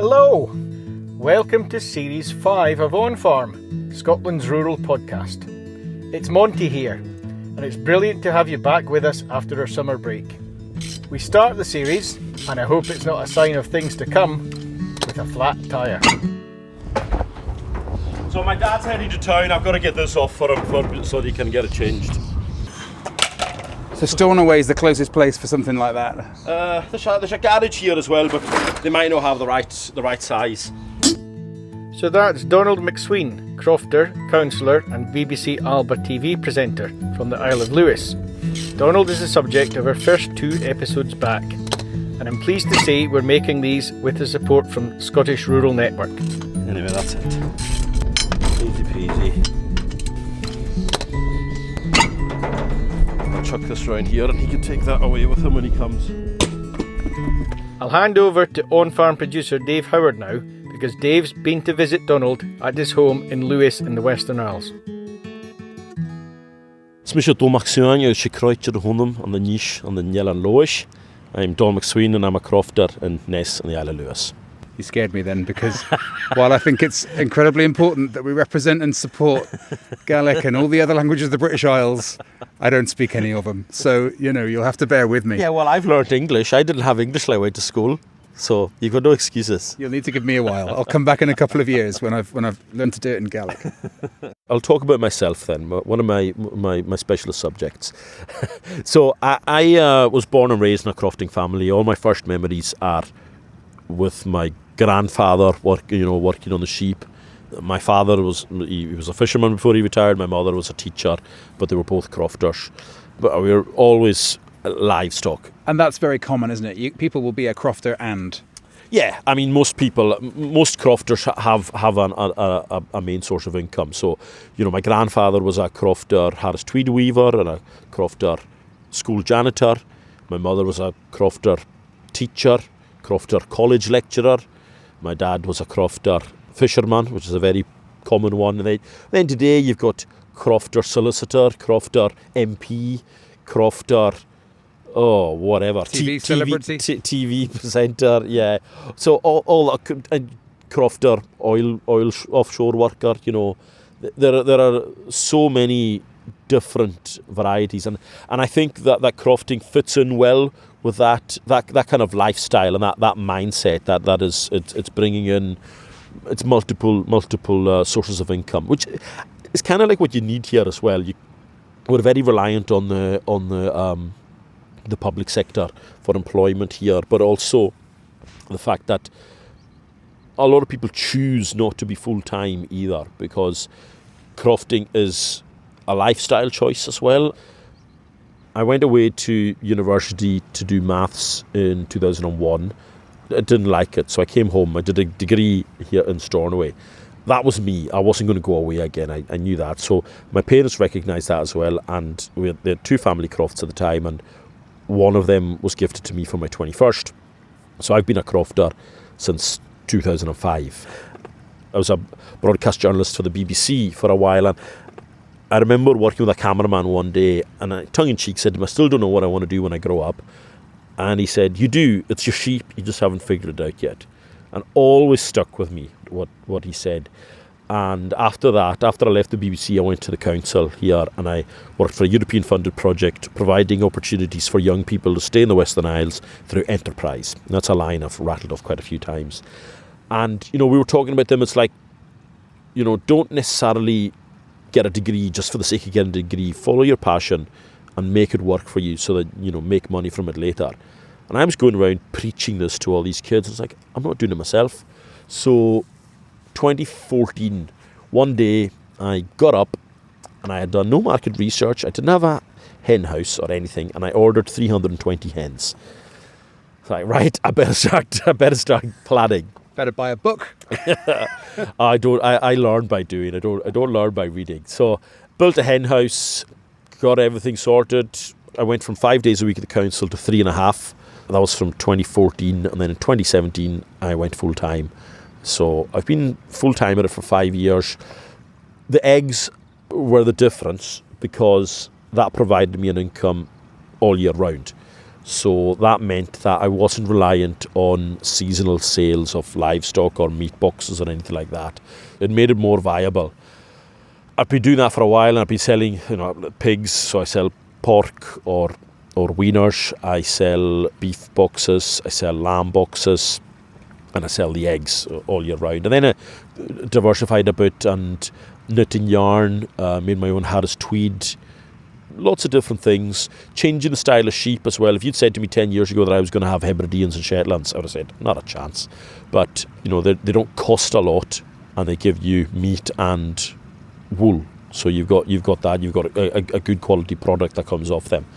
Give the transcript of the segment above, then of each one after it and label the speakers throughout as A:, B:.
A: Hello! Welcome to Series 5 of OnFARM, Scotland's rural podcast. It's Monty here, and it's brilliant to have you back with us after our summer break. We start the series, and I hope it's not a sign of things to come, with a flat tyre.
B: So my dad's heading to town. I've got to get this off for him so that he can get it changed.
C: So Stornoway is the closest place for something like that?
B: There's a garage here as well, but they might not have the right size.
A: So that's Domhnall Macsween, crofter, counsellor and BBC Alba TV presenter from the Isle of Lewis. Domhnall is the subject of our first 2 episodes back, and I'm pleased to say we're making these with the support from Scottish Rural Network.
B: Anyway, that's it. Easy peasy. I'll chuck this round here and he can take that away with him when he comes.
A: I'll hand over to OnFARM producer Dave Howard now, because Dave's been to visit Domhnall at his home in Lewis in the Western Isles.
B: Smisha Domhnall Macsween is Shikroicher Hunum on the Nish on the Nyelan Loish. I'm Domhnall Macsween and I'm a crofter in Ness in the Isle of Lewis.
C: You scared me then, because while I think it's incredibly important that we represent and support Gaelic and all the other languages of the British Isles, I don't speak any of them. So, you'll have to bear with me.
B: Yeah, well, I've learnt English. I didn't have English when I went to school, so you've got no excuses.
C: You'll need to give me a while. I'll come back in a couple of years when I've learned to do it in Gaelic.
B: I'll talk about myself then, one of my specialist subjects. So I was born and raised in a crofting family. All my first memories are with my grandfather working on the sheep. My father was a fisherman before he retired. My mother was a teacher, but they were both crofters. But we were always livestock.
C: And that's very common, isn't it? People will be a crofter and...
B: Yeah, I mean, most crofters have a main source of income. So, my grandfather was a crofter Harris Tweed weaver and a crofter school janitor. My mother was a crofter teacher, crofter college lecturer. My dad was a crofter fisherman, which is a very common one. And then today you've got crofter solicitor, crofter MP, crofter... Oh, whatever.
C: TV celebrity?
B: TV presenter, yeah. So all crofter, oil offshore worker, there are so many different varieties. And I think that crofting fits in well with that kind of lifestyle and that mindset that is, it's bringing in, it's multiple sources of income, which is kind of like what you need here as well. We're very reliant on the public sector for employment here, but also the fact that a lot of people choose not to be full-time either, because crofting is a lifestyle choice as well. I went away to university to do maths in 2001. I didn't like it, so I came home. I did a degree here in Stornoway. That was me. I wasn't going to go away again. I knew that. So my parents recognised that as well, and they had 2 family crofts at the time, and one of them was gifted to me for my 21st. So I've been a crofter since 2005. I was a broadcast journalist for the BBC for a while, and I remember working with a cameraman one day, and I tongue-in-cheek said to him, I still don't know what I want to do when I grow up. And he said, you do, it's your sheep, you just haven't figured it out yet. And always stuck with me what he said. And after that, after I left the BBC, I went to the council here and I worked for a European funded project providing opportunities for young people to stay in the Western Isles through enterprise. And that's a line I've rattled off quite a few times. And, we were talking about them, it's like, don't necessarily get a degree just for the sake of getting a degree. Follow your passion and make it work for you so that, make money from it later. And I was going around preaching this to all these kids. It's like, I'm not doing it myself. So 2014, one day I got up and I had done no market research. I didn't have a hen house or anything, and I ordered 320 hens. Like, right, I better start planning.
C: Better buy a book.
B: I learn by doing. I don't learn by reading. So built a hen house, got everything sorted. I went from 5 days a week at the council to 3.5. That was from 2014, and then in 2017 I went full time. So I've been full time at it for 5 years. The eggs were the difference because that provided me an income all year round. So that meant that I wasn't reliant on seasonal sales of livestock or meat boxes or anything like that. It made it more viable. I've been doing that for a while, and I've been selling, pigs. So I sell pork or wieners. I sell beef boxes. I sell lamb boxes, and I sell the eggs all year round. And then I diversified a bit and knitting yarn, made my own Harris tweed. Lots of different things, changing the style of sheep as well. If you'd said to me 10 years ago that I was going to have Hebrideans and Shetlands, I would have said, not a chance. But, they don't cost a lot, and they give you meat and wool. So you've got that, you've got a good quality product that comes off them.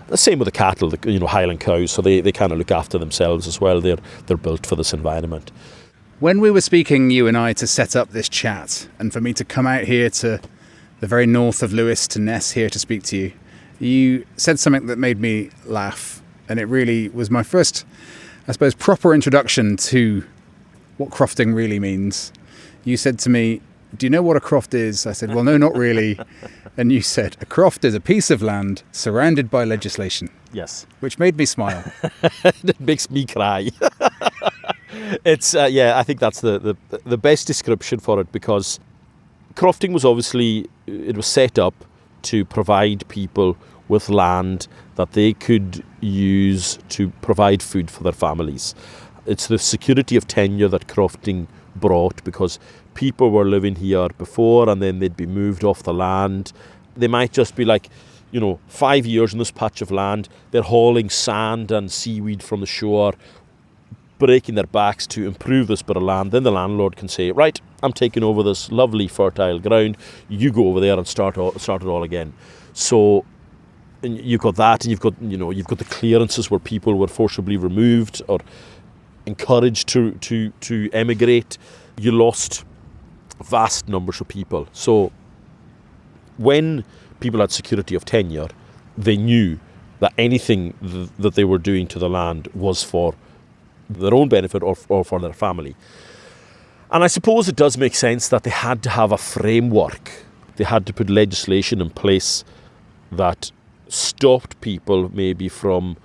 B: The same with the cattle, Highland cows, so they kind of look after themselves as well. They're built for this environment.
C: When we were speaking, you and I, to set up this chat, and for me to come out here to the very north of Lewis to Ness here to speak to you, you said something that made me laugh, and it really was my first, I suppose, proper introduction to what crofting really means. You said to me, "Do you know what a croft is?" I said, "Well, no, not really." And you said, "A croft is a piece of land surrounded by legislation."
B: Yes.
C: Which made me smile.
B: It makes me cry. It's, I think that's the best description for it, because crofting was obviously, it was set up to provide people with land that they could use to provide food for their families. It's the security of tenure that crofting brought, because people were living here before and then they'd be moved off the land. They might just be 5 years in this patch of land. They're hauling sand and seaweed from the shore, breaking their backs to improve this bit of land. Then the landlord can say, right, I'm taking over this lovely fertile ground. You go over there and start it all again. So and you've got that, and you've got the clearances where people were forcibly removed or encouraged to emigrate. You lost vast numbers of people. So when people had security of tenure, they knew that anything that they were doing to the land was for their own benefit or for their family. And I suppose it does make sense that they had to have a framework. They had to put legislation in place that stopped people maybe from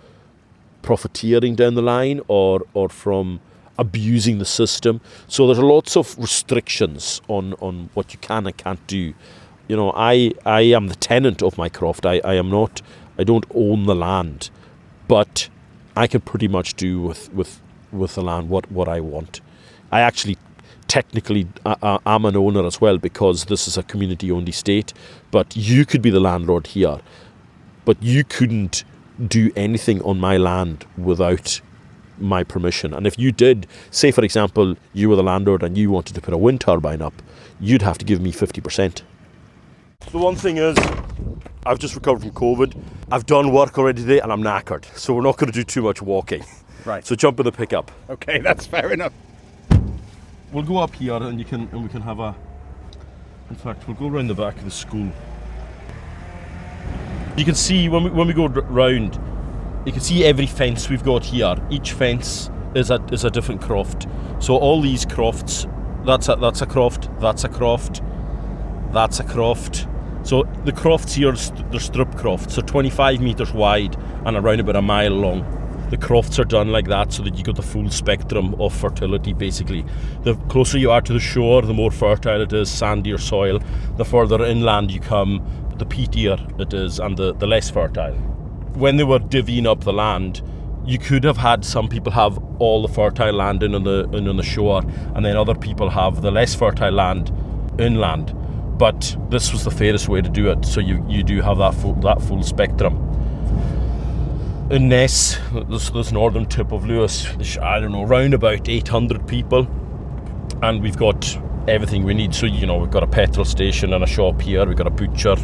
B: profiteering down the line or from abusing the system. So there's lots of restrictions on what you can and can't do. I am the tenant of my croft. I don't own the land, but I can pretty much do with the land what I want. I actually technically am an owner as well, because this is a community-owned estate, but you could be the landlord here, but you couldn't do anything on my land without my permission. And if you did, say for example, you were the landlord and you wanted to put a wind turbine up, you'd have to give me 50%. The one thing is, I've just recovered from COVID. I've done work already today and I'm knackered, so we're not going to do too much walking.
C: Right.
B: So jump in the pickup.
C: Okay, that's fair enough.
B: We'll go up here and we can have in fact, we'll go around the back of the school. You can see when we go round, you can see every fence we've got here. Each fence is a different croft. So all these crofts, that's a croft, that's a croft, that's a croft. So the crofts here, they're strip crofts, so 25 metres wide and around about a mile long. The crofts are done like that so that you get the full spectrum of fertility, basically. The closer you are to the shore, the more fertile it is, sandier soil. The further inland you come, the peatier it is and the less fertile. When they were divvying up the land, you could have had some people have all the fertile land in on the shore, and then other people have the less fertile land inland. But this was the fairest way to do it, so you do have that full spectrum. In Ness, this northern tip of Lewis, around about 800 people, and we've got everything we need. So we've got a petrol station and a shop here. We've got a butcher.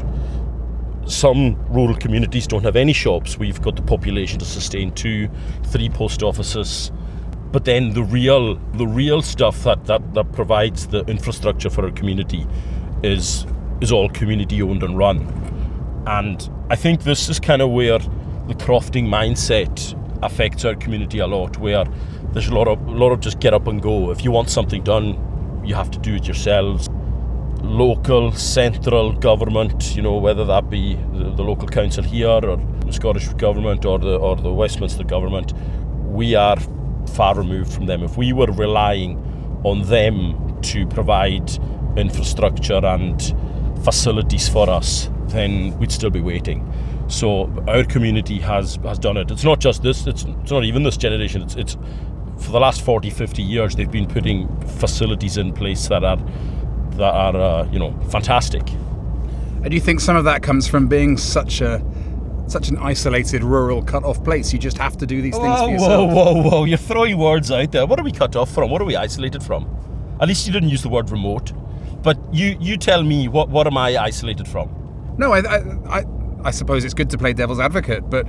B: Some rural communities don't have any shops. We've got the population to sustain 2-3 post offices. But then the real stuff that provides the infrastructure for our community is all community owned and run. And I think this is kind of where the crofting mindset affects our community a lot, where there's a lot of just get up and go. If you want something done, you have to do it yourselves. Local, central government, whether that be the local council here or Scottish Government or the Westminster Government, we are far removed from them. If we were relying on them to provide infrastructure and facilities for us, then we'd still be waiting. So our community has done it. It's not just this, it's not even this generation, it's for the last 40, 50 years they've been putting facilities in place that are fantastic.
C: And do you think some of that comes from being such an isolated, rural, cut-off place? You just have to do these things for yourself.
B: Whoa! You're throwing words out there. What are we cut off from? What are we isolated from? At least you didn't use the word remote. But you tell me, what am I isolated from?
C: No, I suppose it's good to play devil's advocate, but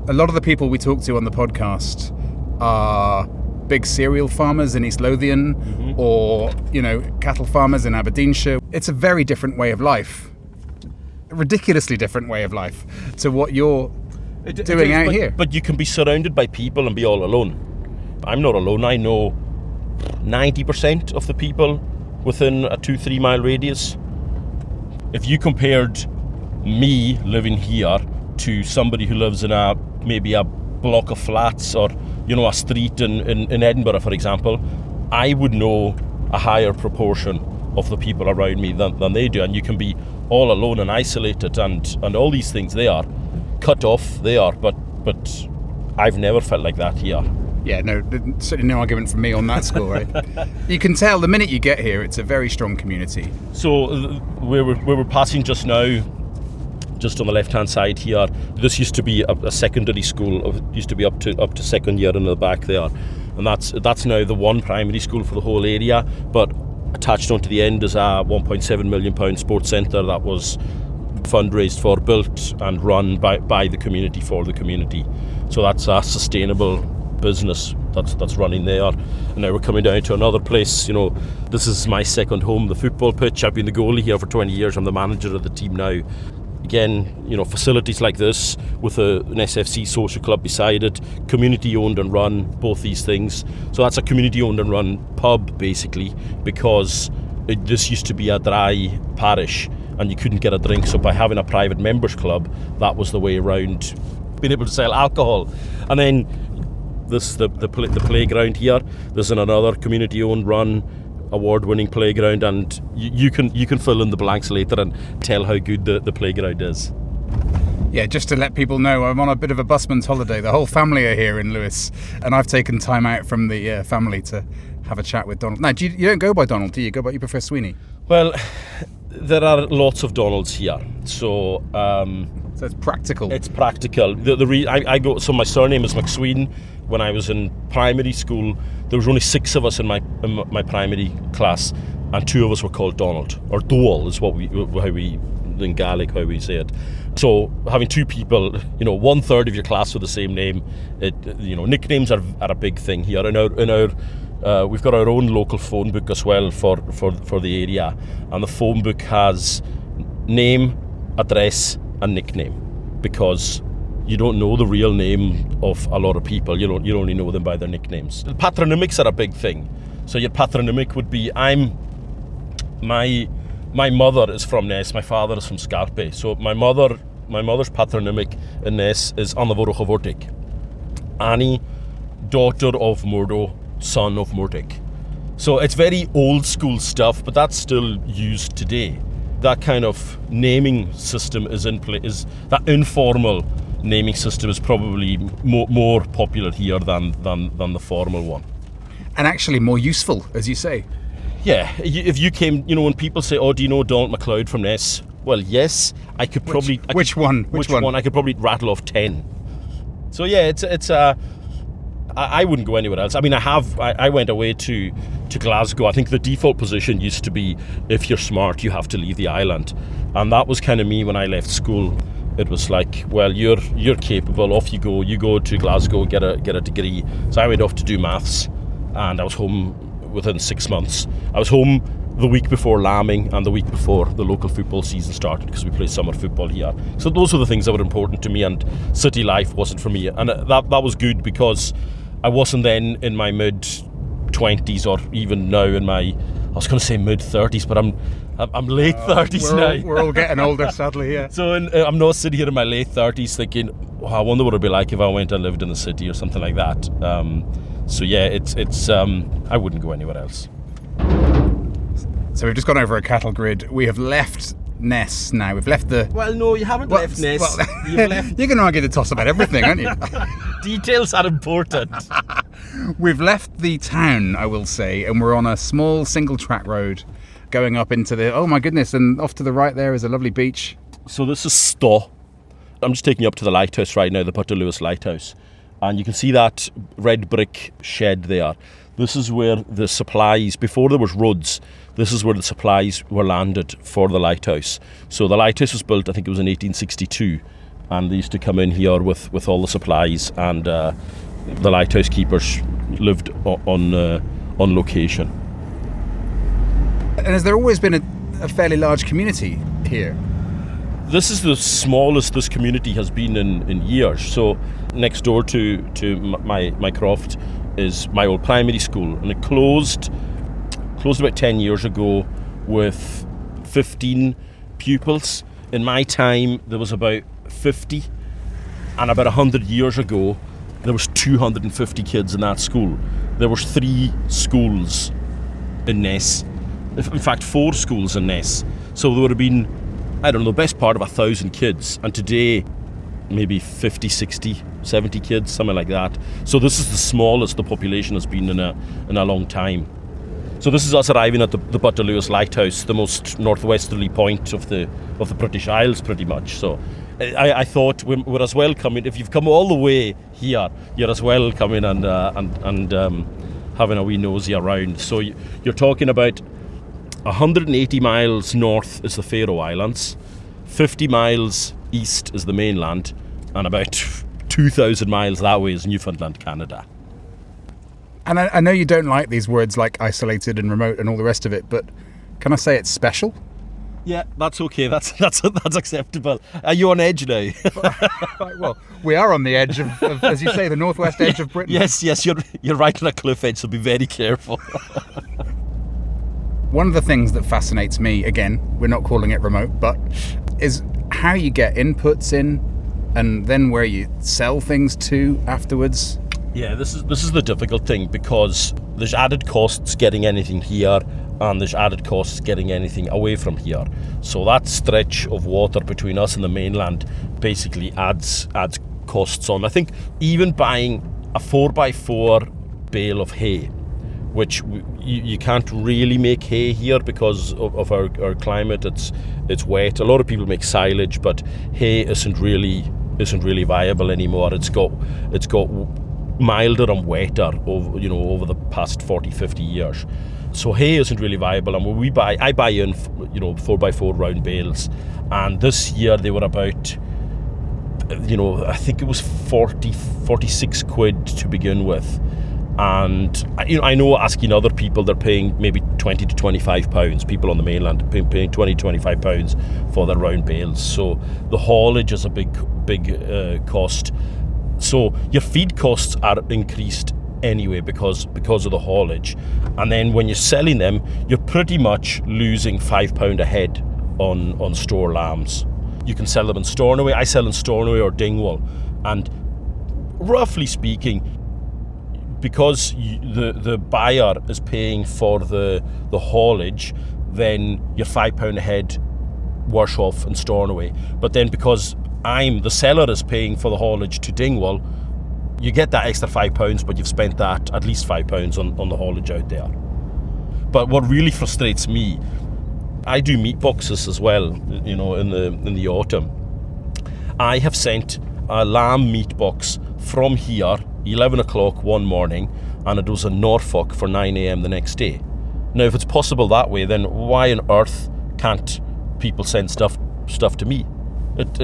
C: a lot of the people we talk to on the podcast are big cereal farmers in East Lothian, or cattle farmers in Aberdeenshire. It's a very different way of life, a ridiculously different way of life to what you're doing out here.
B: But you can be surrounded by people and be all alone. I'm not alone. I know 90% of the people within a 2-3 mile radius. If you compared me living here to somebody who lives in maybe a block of flats or a street in Edinburgh, for example, I would know a higher proportion of the people around me than they do. And you can be all alone and isolated and all these things. They are cut off, but I've never felt like that here.
C: Yeah, no, certainly no argument from me on that score, right? You can tell the minute you get here, it's a very strong community.
B: So we were passing just now, just on the left-hand side here, this used to be a secondary school. It used to be up to second year in the back there, and that's now the one primary school for the whole area. But attached onto the end is a £1.7 million sports centre that was fundraised for, built and run by the community for the community. So that's a sustainable business that's running there. And now we're coming down to another place. This is my second home, the football pitch. I've been the goalie here for 20 years. I'm the manager of the team now. Again, facilities like this with an SFC social club beside it, community owned and run, both these things. So that's a community owned and run pub basically, because this used to be a dry parish and you couldn't get a drink. So by having a private members club, that was the way around being able to sell alcohol. And then the playground here, there's another community owned run award-winning playground, and you can fill in the blanks later and tell how good the playground is.
C: Yeah, just to let people know, I'm on a bit of a busman's holiday. The whole family are here in Lewis, and I've taken time out from the family to have a chat with Donald. Now, you don't go by Donald, do you? You prefer Sweeny?
B: Well, there are lots of Donalds here, so
C: it's practical.
B: It's practical. So my surname is Macsween. When I was in primary school, there was only 6 of us in my primary class, and 2 of us were called Donald, or Doel is how we in Gaelic how we say it. So having 2 people, 1/3 of your class with the same name, nicknames are a big thing here. In our we've got our own local phone book as well for the area, and the phone book has name, address, and nickname, because you don't know the real name of a lot of people. You only know them by their nicknames. Patronymics are a big thing. So your patronymic would be my mother is from Ness, my father is from Scarpe. So my mother's patronymic in Ness is Anna Vortic. Annie, daughter of Murdo, son of Murtic. So it's very old school stuff, but that's still used today. That kind of naming system is in place. That informal naming system is probably more popular here than the formal one.
C: And actually more useful, as you say.
B: Yeah, if you came, when people say, "Oh, do you know Donald MacLeod from Ness?" Well, yes, I could probably.
C: Which one?
B: I could probably rattle off 10. So yeah, it's I wouldn't go anywhere else. I mean, I went away to Glasgow. I think the default position used to be, if you're smart, you have to leave the island, and that was kind of me when I left school. It was like, well, you're capable. Off you go. You go to Glasgow, get a degree. So I went off to do maths, and I was home within 6 months. I was home the week before lambing and the week before the local football season started, because we play summer football here. So those were the things that were important to me, and city life wasn't for me. And that was good, because I wasn't then in my mid-20s, or even now in my, I was going to say mid-30s, but I'm late 30s now.
C: We're all getting older, sadly, yeah.
B: So I'm not sitting here in my late 30s thinking, oh, I wonder what it'd be like if I went and lived in the city or something like that. So yeah, it's I wouldn't go anywhere else.
C: So we've just gone over a cattle grid. We have left Ness now. We've left the...
B: Well, no, you haven't left Ness.
C: Well,
B: You've left...
C: You're going to argue the toss about everything, aren't you?
B: Details are important.
C: We've left the town, I will say, and we're on a small single-track road going up into the... Oh, my goodness, and off to the right there is a lovely beach.
B: So this is Sto. I'm just taking you up to the lighthouse right now, the Putter Lewis Lighthouse. And you can see that red brick shed there. This is where the supplies, before there was roads, this is where the supplies were landed for the lighthouse. So the lighthouse was built, I think it was in 1862, and they used to come in here with all the supplies, and the lighthouse keepers lived on location.
C: And has there always been a fairly large community here?
B: This is the smallest this community has been in years. So next door to my croft is my old primary school, and it closed about 10 years ago with 15 pupils. In my time there was about 50, and about 100 years ago there was 250 kids in that school. There was 3 schools in Ness, in fact 4 schools in Ness. So there would have been, I don't know, the best part of 1,000 kids, and today maybe 50, 60, 70 kids, something like that. So this is the smallest the population has been in a long time. So this is us arriving at the Putter Lewis Lighthouse, the most northwesterly point of the British Isles, pretty much. So I thought we're as well coming. If you've come all the way here, you're as well coming and having a wee nosy around. So you're talking about 180 miles north is the Faroe Islands, 50 miles east is the mainland, and about 2,000 miles that way is Newfoundland, Canada.
C: And I know you don't like these words like isolated and remote and all the rest of it, but can I say it's special?
B: Yeah, that's okay. That's acceptable. Are you on edge now?
C: Well, we are on the edge of, as you say, the northwest edge of Britain.
B: Yes, you're right on a cliff edge, so be very careful.
C: One of the things that fascinates me, again, we're not calling it remote, but is how you get inputs in and then where you sell things to afterwards.
B: Yeah, this is the difficult thing, because there's added costs getting anything here, and there's added costs getting anything away from here. So that stretch of water between us and the mainland basically adds costs on. I think even buying a 4x4 bale of hay, which you can't really make hay here because of our climate. It's wet. A lot of people make silage, but hay isn't really viable anymore. It's got milder and wetter over the past 40-50 years. So hay isn't really viable, and when I buy in 4x4 round bales, and this year they were about I think it was 46 quid to begin with. And I know, asking other people, they're paying maybe 20 to 25 pounds. People on the mainland are paying 20 to 25 pounds for their round bales. So the haulage is a big cost. So your feed costs are increased anyway because of the haulage. And then when you're selling them, you're pretty much losing £5 a head on store lambs. You can sell them in Stornoway. I sell in Stornoway or Dingwall, and roughly speaking, because the buyer is paying for the haulage, then you're £5 a head worse off in Stornoway. But then because the seller is paying for the haulage to Dingwall, you get that extra £5, but you've spent that at least £5 on the haulage out there. But what really frustrates me, I do meat boxes as well, in the autumn. I have sent a lamb meat box from here 11 o'clock one morning, and it was in Norfolk for 9 a.m. the next day. Now, if it's possible that way, then why on earth can't people send stuff to me? It's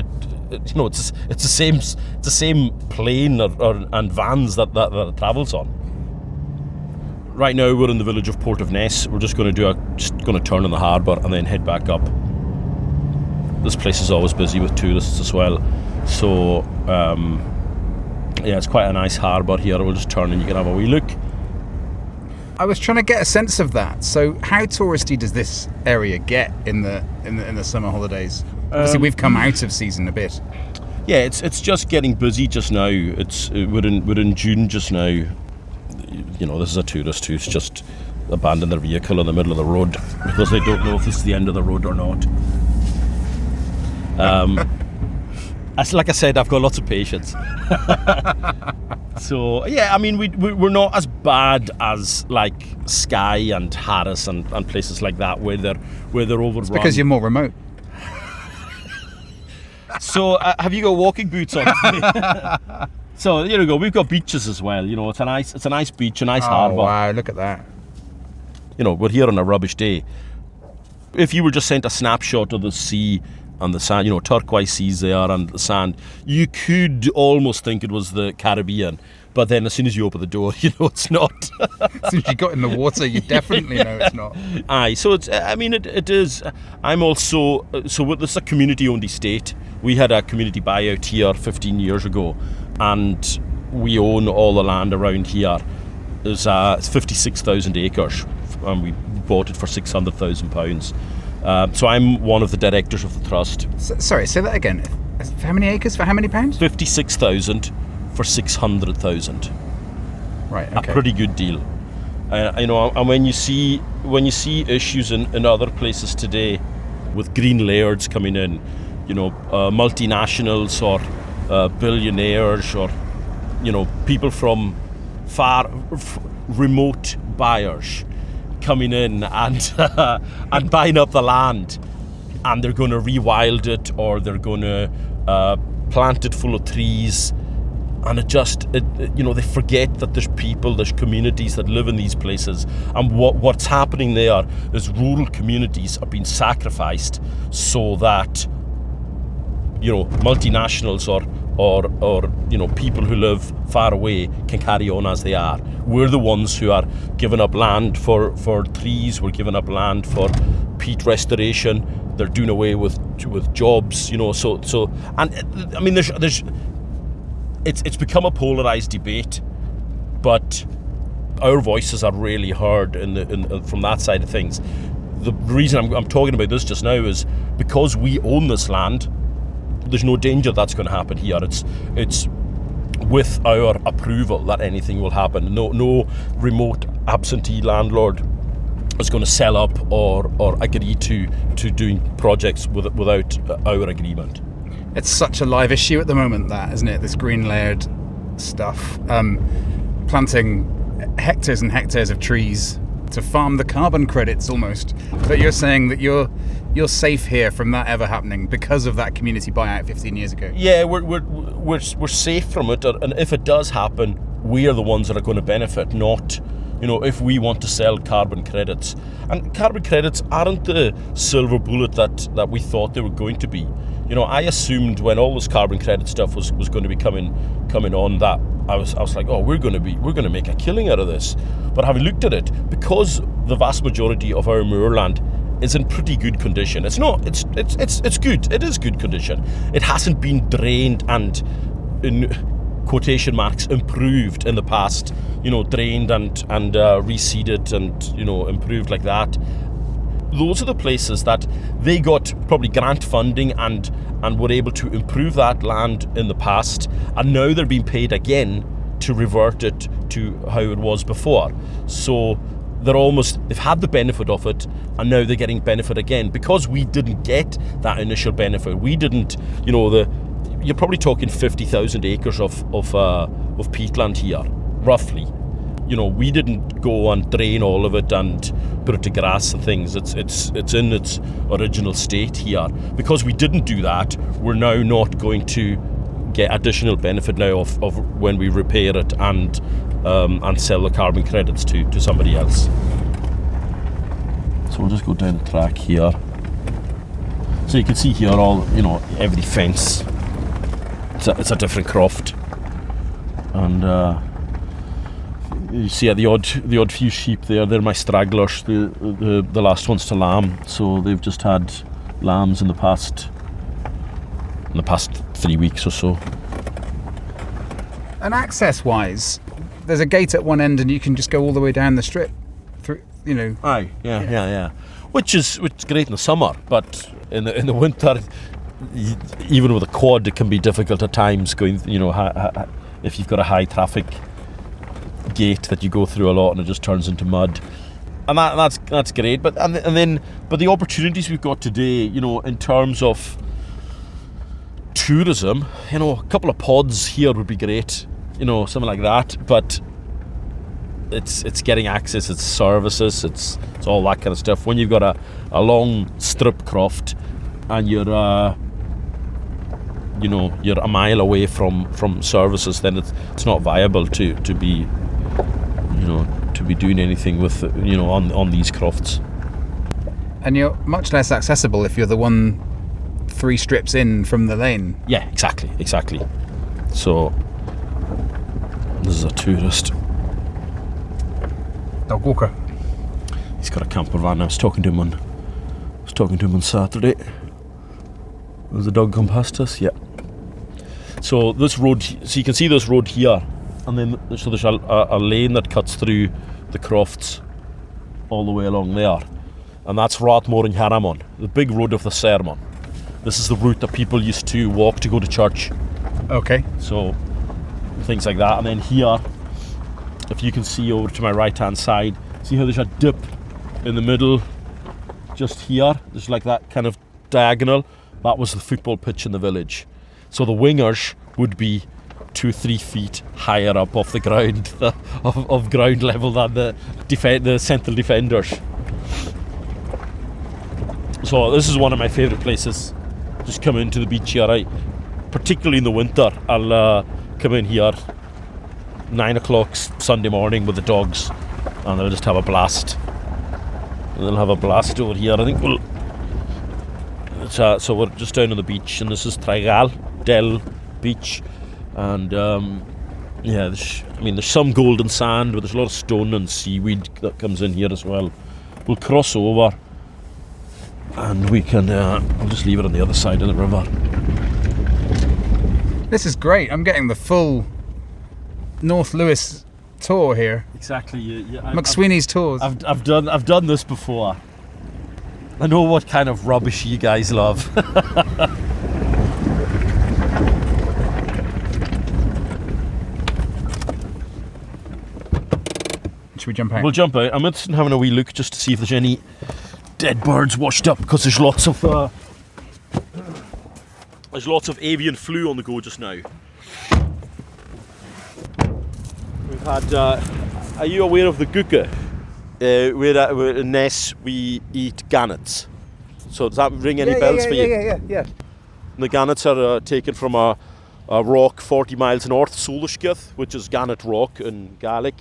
B: the same plane and vans that it travels on. Right now we're in the village of Port of Ness. We're just going to turn in the harbour and then head back up. This place is always busy with tourists as well, so yeah, it's quite a nice harbour here. We'll just turn and you can have a wee look.
C: I was trying to get a sense of that. So how touristy does this area get in the summer holidays? Obviously, we've come out of season a bit.
B: Yeah, it's just getting busy just now. We're in June just now. You know, this is a tourist who's just abandoned their vehicle in the middle of the road because they don't know if this is the end of the road or not. As like I said, I've got lots of patience. So yeah, I mean, we're not as bad as like Skye and Harris and places like that where they're overrun.
C: It's because you're more remote.
B: So have you got walking boots on? So there you go. We've got beaches as well. You know, it's a nice beach, a nice harbour.
C: Wow, look at that.
B: You know, we're here on a rubbish day. If you were just sent a snapshot of the sea and the sand, you know, turquoise seas there and the sand, you could almost think it was the Caribbean. But then as soon as you open the door, you know it's not.
C: As soon as you got in the water, you definitely know it's not.
B: Aye, so it's, I mean, it is. I'm also, so this is a community-owned estate. We had a community buyout here 15 years ago, and we own all the land around here. It's 56,000 acres, and we bought it for £600,000. So I'm one of the directors of the trust.
C: Sorry, say that again. How many acres for how many pounds?
B: 56,000 for 600,000.
C: Right, okay.
B: A pretty good deal. You know, and when you see issues in other places today with green lairds coming in, you know, multinationals or billionaires or, you know, people from remote buyers coming in and and buying up the land, and they're going to rewild it or they're going to plant it full of trees, and you know, they forget that there's people, there's communities that live in these places, and what's happening there is rural communities are being sacrificed so that, you know, multinationals or you know, people who live far away can carry on as they are. We're the ones who are giving up land for trees. We're giving up land for peat restoration. They're doing away with jobs, you know. So and I mean, it's become a polarized debate, but our voices are really heard from that side of things. The reason I'm talking about this just now is because we own this land. There's no danger that's going to happen here. It's with our approval that anything will happen. No remote absentee landlord is going to sell up or agree to doing projects without our agreement.
C: It's such a live issue at the moment, that, isn't it? This green layered stuff, planting hectares and hectares of trees to farm the carbon credits almost. But you're saying that you're safe here from that ever happening because of that community buyout 15 years ago.
B: Yeah, we're safe from it, and if it does happen, we are the ones that are going to benefit, not, you know, if we want to sell carbon credits. And carbon credits aren't the silver bullet that we thought they were going to be. You know, I assumed when all this carbon credit stuff was going to be coming on, that I was like, oh, we're going to make a killing out of this. But having looked at it, because the vast majority of our moorland is in pretty good condition. It's good. It is good condition. It hasn't been drained and, in quotation marks, improved in the past. You know, drained and reseeded and, you know, improved like that. Those are the places that they got probably grant funding and were able to improve that land in the past, and now they're being paid again to revert it to how it was before. So they've had the benefit of it, and now they're getting benefit again because we didn't get that initial benefit. We didn't, you know, you're probably talking 50,000 acres of peatland here, roughly. You know, we didn't go and drain all of it and put it to grass and things. It's in its original state here. Because we didn't do that, we're now not going to get additional benefit now of when we repair it and sell the carbon credits to somebody else. So we'll just go down the track here. So you can see here all, you know, every fence. It's a different croft, and you see the odd few sheep there. They're my stragglers. The last ones to lamb. So they've just had lambs in the past 3 weeks or so.
C: And access-wise, there's a gate at one end, and you can just go all the way down the strip. through, you know.
B: Aye, yeah. Which is great in the summer, but in the winter, even with a quad, it can be difficult at times going. You know, if you've got a high traffic gate that you go through a lot and it just turns into mud, and that's great. But the opportunities we've got today, you know, in terms of tourism, you know, a couple of pods here would be great, you know, something like that. But it's getting access, it's services, it's all that kind of stuff. When you've got a long strip croft and you're a mile away from services, then it's not viable to be, you know, to be doing anything with, you know, on these crofts.
C: And you're much less accessible if you're the one 3 strips in from the lane.
B: Yeah, exactly. So this is a tourist.
C: Dog walker.
B: He's got a camper van. I was talking to him on Saturday. There's a dog come past us. Yeah. So this road, so you can see this road here, and then so there's a lane that cuts through the crofts all the way along there, and that's Rathmore and Haramon, the big road of the sermon. This is the route that people used to walk to go to church.
C: Okay.
B: So things like that, and then here, if you can see over to my right hand side, see how there's a dip in the middle just here, there's like that kind of diagonal. That was the football pitch in the village. So the wingers would be 2-3 feet higher up off the ground, of ground level than the central defenders. So this is one of my favourite places. Just come into the beach here, particularly in the winter. I'll come in here 9 o'clock Sunday morning with the dogs, and they'll just have a blast. And they'll have a blast over here. I think so we're just down on the beach, and this is Tregal Del Beach, and there's some golden sand, but there's a lot of stone and seaweed that comes in here as well. We'll cross over, and we can we'll just leave it on the other side of the river.
C: This is great. I'm getting the full North Lewis tour here.
B: Exactly.
C: Macsweeny's tours.
B: I've done this before. I know what kind of rubbish you guys love.
C: Should we jump out?
B: We'll jump out. I'm interested in having a wee look just to see if there's any dead birds washed up, because there's lots of avian flu on the go just now. We've had. Are you aware of the gucke? We're in Ness, we eat gannets. So does that ring any bells for you?
C: Yeah.
B: The gannets are taken from a rock 40 miles north, Solishkith, which is Gannet Rock in Gaelic.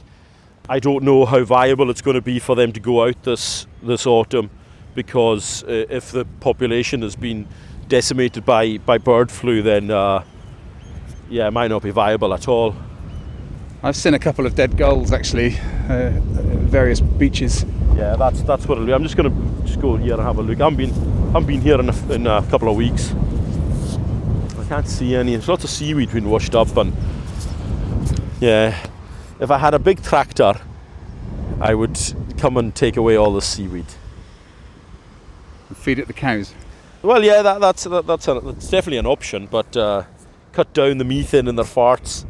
B: I don't know how viable it's going to be for them to go out this autumn, because if the population has been decimated by bird flu, then it might not be viable at all.
C: I've seen a couple of dead gulls actually, at various beaches.
B: Yeah, that's what it'll be. I'm just going to go here and have a look. I haven't been here in a couple of weeks. I can't see any. There's lots of seaweed being washed up, and yeah, if I had a big tractor, I would come and take away all the seaweed.
C: And feed it the cows.
B: Well, yeah, that's definitely an option, but cut down the methane in their farts.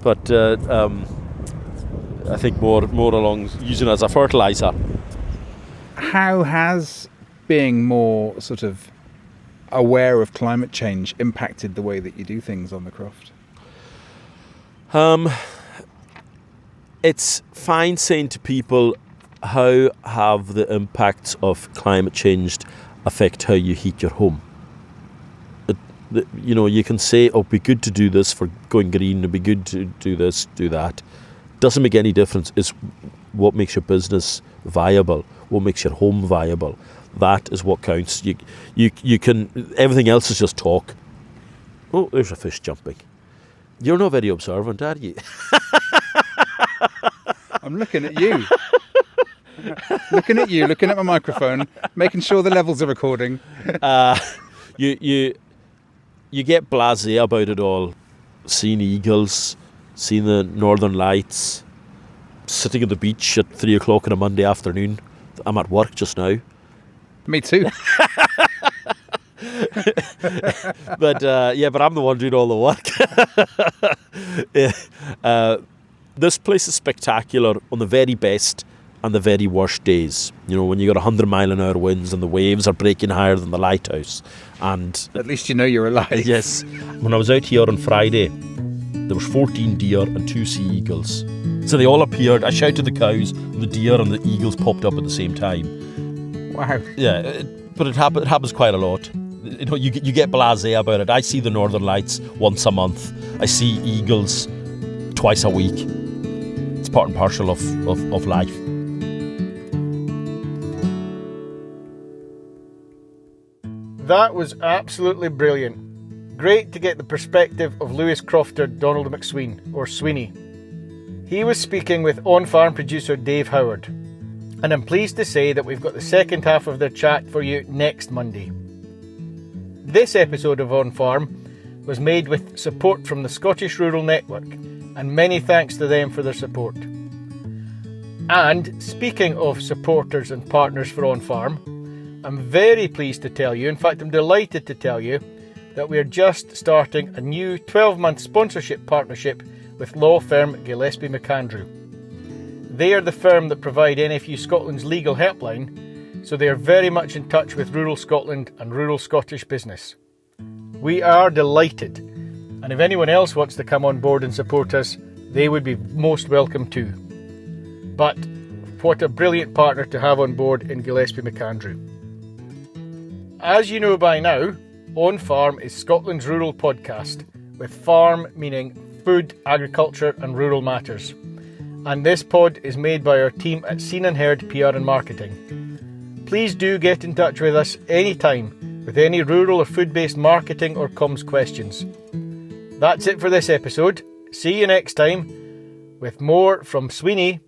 B: But I think more along using it as a fertiliser.
C: How has being more sort of aware of climate change impacted the way that you do things on the croft?
B: It's fine saying to people, how have the impacts of climate change affect how you heat your home? You can say, oh, it'd be good to do this for going green, it'd be good to do this, do that. Doesn't make any difference. It's what makes your business viable, what makes your home viable. That is what counts. You can, everything else is just talk. Oh, there's a fish jumping. You're not very observant, are you?
C: I'm looking at you. Looking at my microphone, making sure the levels are recording.
B: You get blasé about it all. Seeing eagles, seeing the northern lights, sitting at the beach at 3 o'clock on a Monday afternoon. I'm at work just now.
C: Me too.
B: But I'm the one doing all the work. This place is spectacular on the very best and the very worst days. You know, when you got 100-mile-an-hour winds and the waves are breaking higher than the lighthouse. And
C: At least you know you're alive.
B: yes, when I was out here on Friday, there was 14 deer and 2 sea eagles. So they all appeared. I shouted the cows, the deer and the eagles popped up at the same time.
C: Wow.
B: Yeah, but it happens quite a lot. You know, you get blasé about it. I see the northern lights once a month. I see eagles twice a week. It's part and parcel of life.
A: That was absolutely brilliant. Great to get the perspective of Lewis crofter Domhnall Macsween, or Sweeny. He was speaking with OnFARM producer Dave Howard. And I'm pleased to say that we've got the second half of their chat for you next Monday. This episode of OnFARM was made with support from the Scottish Rural Network, and many thanks to them for their support. And speaking of supporters and partners for OnFARM, I'm very pleased to tell you, in fact I'm delighted to tell you, that we are just starting a new 12-month sponsorship partnership with law firm Gillespie McAndrew. They are the firm that provide NFU Scotland's legal helpline, so they are very much in touch with rural Scotland and rural Scottish business. We are delighted, and if anyone else wants to come on board and support us, they would be most welcome too. But what a brilliant partner to have on board in Gillespie McAndrew. As you know by now, OnFARM is Scotland's rural podcast, with farm meaning food, agriculture and rural matters. And this pod is made by our team at Scene&HerdPR and Marketing. Please do get in touch with us anytime with any rural or food-based marketing or comms questions. That's it for this episode. See you next time with more from Sweeny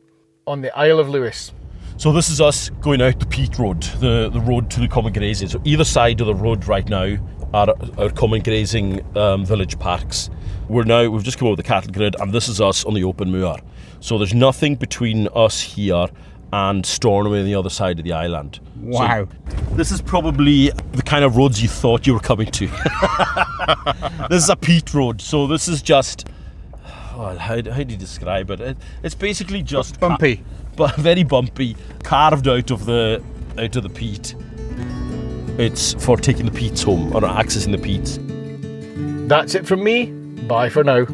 A: on the Isle of Lewis.
B: So this is us going out the Peat Road, the road to the common grazing. So either side of the road right now are our common grazing village parks. We've just come over the cattle grid, and this is us on the open moor. So there's nothing between us here and Stornoway on the other side of the island.
C: Wow.
B: So this is probably the kind of roads you thought you were coming to. This is a peat road, so this is just... Well, how do you describe it? It's basically just...
C: Bumpy.
B: But very bumpy, carved out of the peat. It's for taking the peats home, or accessing the peats.
A: That's it from me. Bye for now.